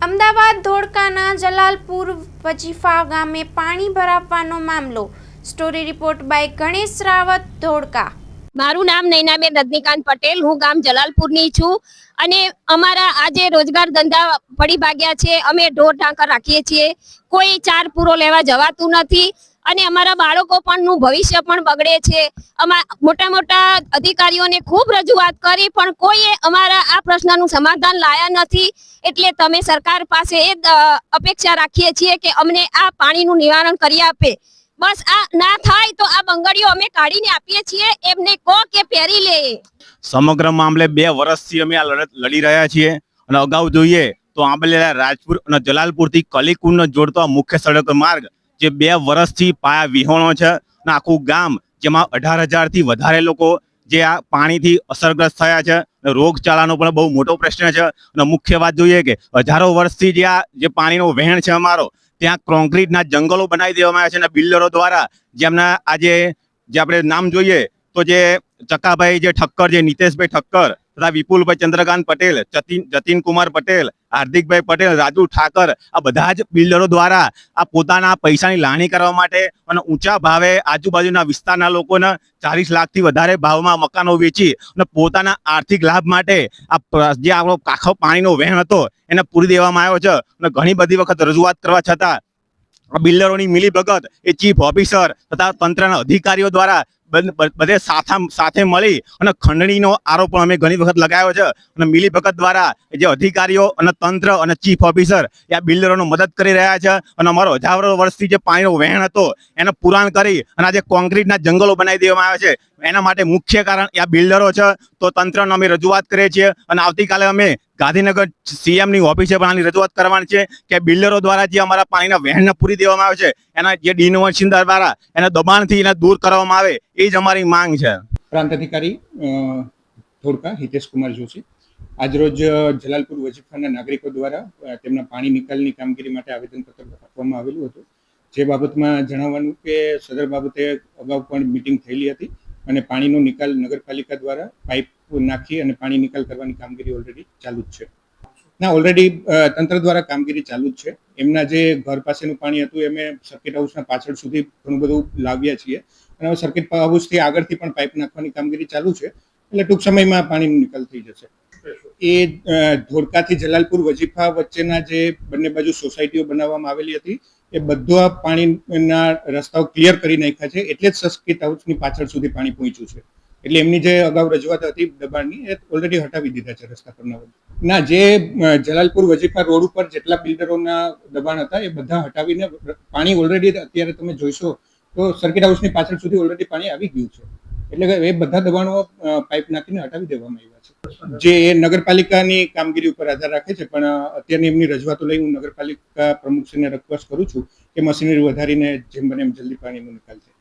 અમદાવાદ ધોળકાના જલાલપુર વજીફા ગામે પાણી ભરાવાનો મામલો। Story report by Ganesh Rawat, Dholka. મારું નામ નૈનાબેન રજનીકાંત પટેલ, હું ગામ જલાલપુરની છું અને અમારા આજે રોજગાર ધંધા પડી ભાગ્યા છે। અમે ઢોર ઢાંકર રાખીએ છીએ, કોઈ ચાર પૂરો લેવા જવાતું નથી અને અમારા બાળકો પણનું ભવિષ્ય પણ બગડે છે। મોટા મોટા અધિકારીઓને ખૂબ રજૂઆત કરી પણ કોઈએ અમારા આ પ્રશ્નનું સમાધાન લાયા નથી। એટલે તમે સરકાર પાસે અપેક્ષા રાખીએ છીએ કે અમને આ પાણીનું નિવારણ કરી આપે। બસ આ ના થાય તો આ બંગડીઓ અમે કાઢીને આપીએ છીએ, એમને કહો કે પહેરી લે। સમગ્ર મામલે 2 વર્ષથી અમે આ લડત લડી રહ્યા છીએ અને અગાઉ જોઈએ તો આંબલિયા રાજપુર અને જલાલપુરથી કલીકુંડ જોડતો મુખ્ય સડક માર્ગ જે 2 વર્ષથી પાયા વિહોણો છે અને આખું ગામ જેમાં 18,000 થી વધારે લોકો જે આ પાણીથી અસરગ્રસ્ત થયા છે। રોગચાળાનો પણ બહુ મોટો પ્રશ્ન છે અને મુખ્ય વાત જોઈએ કે હજારો વર્ષથી જે પાણીનો વહેણ છે અમારો, ત્યાં કોન્ક્રીટના જંગલો બનાવી દેવામાં આવ્યા છે અને બિલ્ડરો દ્વારા જેમના આજે જે આપણે નામ જોઈએ તો જે ચકાભાઈ જે ઠક્કર, જે નીતેશભાઈ ઠક્કર તથા વિપુલભાઈ ચંદ્રકાંત પટેલ, જતીન કુમાર પટેલ, હાર્દિકભાઈ પટેલ, રાજુ ઠાકર, આ બધા જ બિલ્ડરો દ્વારા આ પોતાના પૈસાની લાણી કરવા માટે અને ઊંચા ભાવે આજુબાજુના વિસ્તારના લોકોને 40 લાખથી વધારે ભાવમાં મકાનો વેચી અને પોતાના આર્થિક લાભ માટે આ જે આપણો કાખો પાણીનો વહેણ હતો એને પૂરી દેવામાં આવ્યો છે અને ઘણી બધી વખત રજૂઆત કરવા છતાં બિલ્ડરોની મિલીભગત એ ચીફ ઓફિસર તથા તંત્રના અધિકારીઓ દ્વારા બધે સાથે મળી અને ખંડણીનો આરોપ પણ અમે ઘણી વખત લગાવ્યો છે અને મિલીભગત દ્વારા જે અધિકારીઓ અને તંત્ર અને ચીફ ઓફિસર એ આ બિલ્ડરોનો મદદ કરી રહ્યા છે અને અમારો હજારો વર્ષથી જે પાણીનો વહેણ હતો એને પુરાણ કરી અને આજે કોન્ક્રીટના જંગલો બનાવી દેવામાં આવ્યા છે। એના માટે મુખ્ય કારણ આ બિલ્ડરો છે। તો તંત્રને અમે રજૂઆત કરીએ છીએ અને આવતીકાલે અમે ગાંધીનગર સીએમની ઓફિસે પણ આની રજૂઆત કરવાની છે કે બિલ્ડરો દ્વારા જે અમારા પાણીના વહેણને પૂરી દેવામાં આવે છે એના જે ડિનોવેશન દ્વારા એના દબાણથી એને દૂર કરવામાં આવે, એ જ અમારી માંગ છે। પ્રાંત અધિકારી ધોળકા હિતેશ કુમાર જોશી આજરોજ જલાલપુર વજીફાના નાગરિકો દ્વારા તેમના પાણી નિકાલની કામગીરી માટે આવેદનપત્ર આપવામાં આવેલું હતું। જે બાબતમાં જણાવવાનું કે સદર બાબતે અગાઉ પણ મિટિંગ થયેલી હતી અને પાણીનો નિકાલ નગરપાલિકા દ્વારા પાઇપ નાખી અને પાણી નિકાલ કરવાની કામગીરી ઓલરેડી ચાલુ જ છે। ઓલરેડી તંત્ર દ્વારા કામગીરી ચાલુ જ છે। એમના જે ઘર પાસેનું પાણી હતું એમ સર્કિટ હાઉસના પાછળ સુધી ઘણું બધું લાવ્યા છીએ અને હવે સર્કિટ હાઉસથી આગળથી પણ પાઇપ નાખવાની કામગીરી ચાલુ છે, એટલે ટૂંક સમયમાં પાણીનો નિકાલ થઈ જશે। એ ધોળકાથી જલાલપુર વજીફા વચ્ચેના જે બંને બાજુ સોસાયટીઓ બનાવવામાં આવેલી હતી એ બધા પાણીના રસ્તાઓ ક્લિયર કરી નાખ્યા છે, એટલે જ સર્કિટ હાઉસની પાછળ સુધી પાણી પહોંચ્યું છે। એટલે એમની જે અગાઉ રજૂઆત હતી દબાણની એ ઓલરેડી હટાવી દીધા છે રસ્તા પરના। જે જલાલપુર વજીફા રોડ ઉપર જેટલા બિલ્ડરોના દબાણ હતા એ બધા હટાવીને પાણી ઓલરેડી અત્યારે તમે જોઈશો તો સર્કિટ હાઉસની પાછળ સુધી ઓલરેડી પાણી આવી ગયું છે, એટલે એ બધા દબાણો પાઇપ નાખીને હટાવી દેવામાં આવ્યા છે। જે નગરપાલિકાની કામગીરી ઉપર આધાર રાખે છે, પણ અત્યારની એમની રજૂઆતો લઈ હું નગરપાલિકા પ્રમુખશ્રીને રિક્વેસ્ટ કરું છું કે મશીનરી વધારીને જેમ બને એમ જલ્દી પાણીનો નિકાલ થાય।